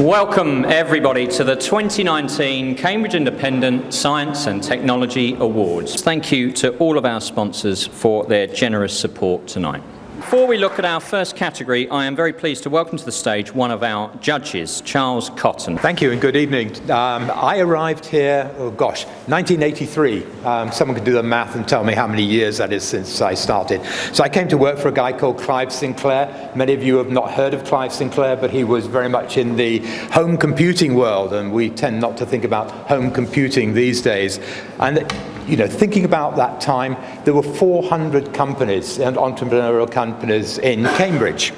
Welcome everybody to the 2019 Cambridge Independent Science and Technology Awards. Thank you to all of our sponsors for their generous support tonight. Before we look at our first category, I am very pleased to welcome to the stage one of our judges, Charles Cotton. Thank you and good evening. I arrived here, 1983. Someone can do the math and tell me how many years that is since I started. So I came to work for a guy called Clive Sinclair. Many of you have not heard of Clive Sinclair, but he was very much in the home computing world, and we tend not to think about home computing these days. And thinking about that time, there were 400 companies and entrepreneurial companies in Cambridge.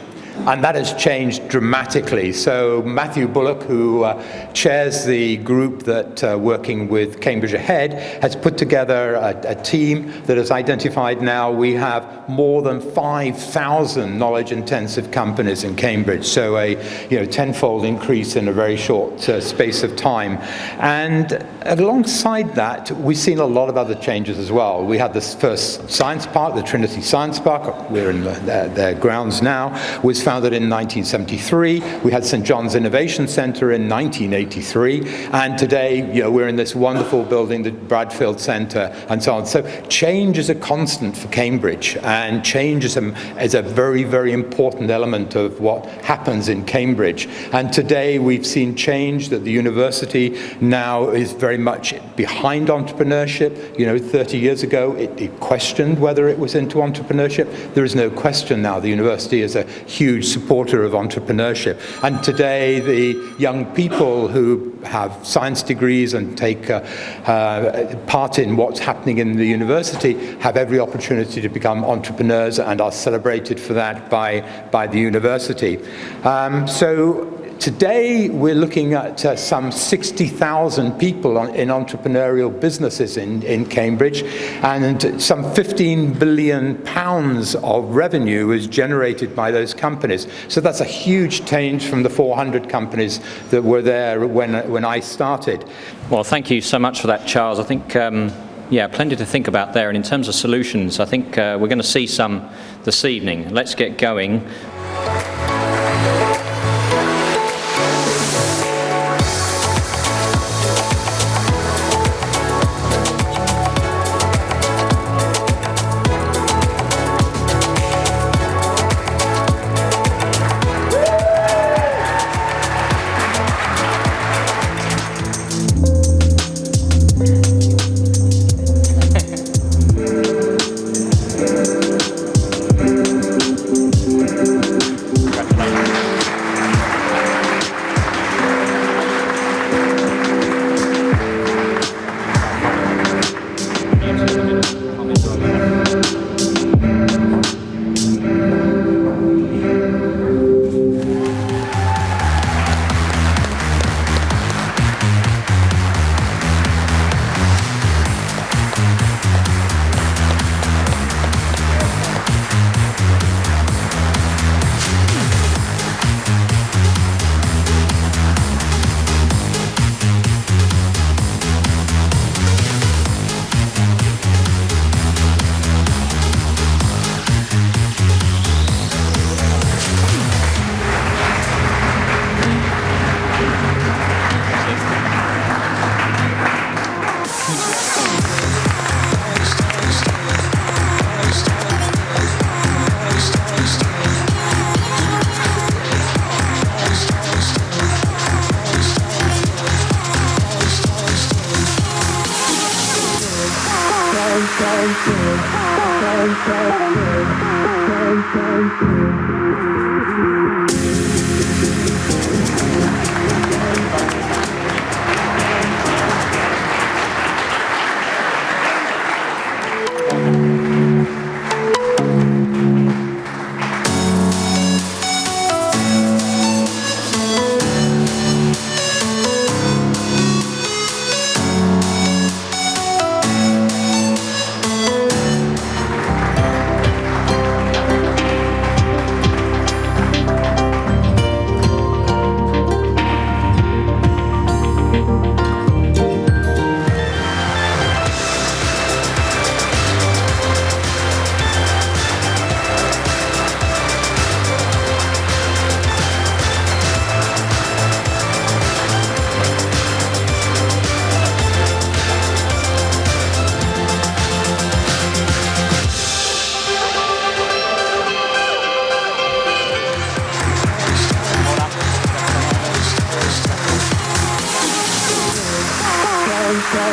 And that has changed dramatically. So Matthew Bullock, who chairs the group that working with Cambridge Ahead, has put together a team that has identified now we have more than 5,000 knowledge-intensive companies in Cambridge. So a tenfold increase in a very short space of time. And alongside that, we've seen a lot of other changes as well. We had this first science park, the Trinity Science Park. We're in their grounds now. Was founded in 1973. We had St. John's Innovation Centre in 1983. And today, we're in this wonderful building, the Bradfield Centre, and so on. So change is a constant for Cambridge, and change is a very, very important element of what happens in Cambridge. And today, we've seen change that the university now is very much behind entrepreneurship. 30 years ago, it questioned whether it was into entrepreneurship. There is no question now. The university is a huge supporter of entrepreneurship. And today, the young people who have science degrees and take part in what's happening in the university have every opportunity to become entrepreneurs and are celebrated for that by the university. So today, we're looking at some 60,000 people in entrepreneurial businesses in Cambridge, and some 15 billion pounds of revenue is generated by those companies. So that's a huge change from the 400 companies that were there when I started. Well, thank you so much for that, Charles. I think, plenty to think about there. And in terms of solutions, I think we're going to see some this evening. Let's get going.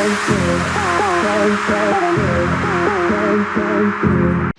Thank you.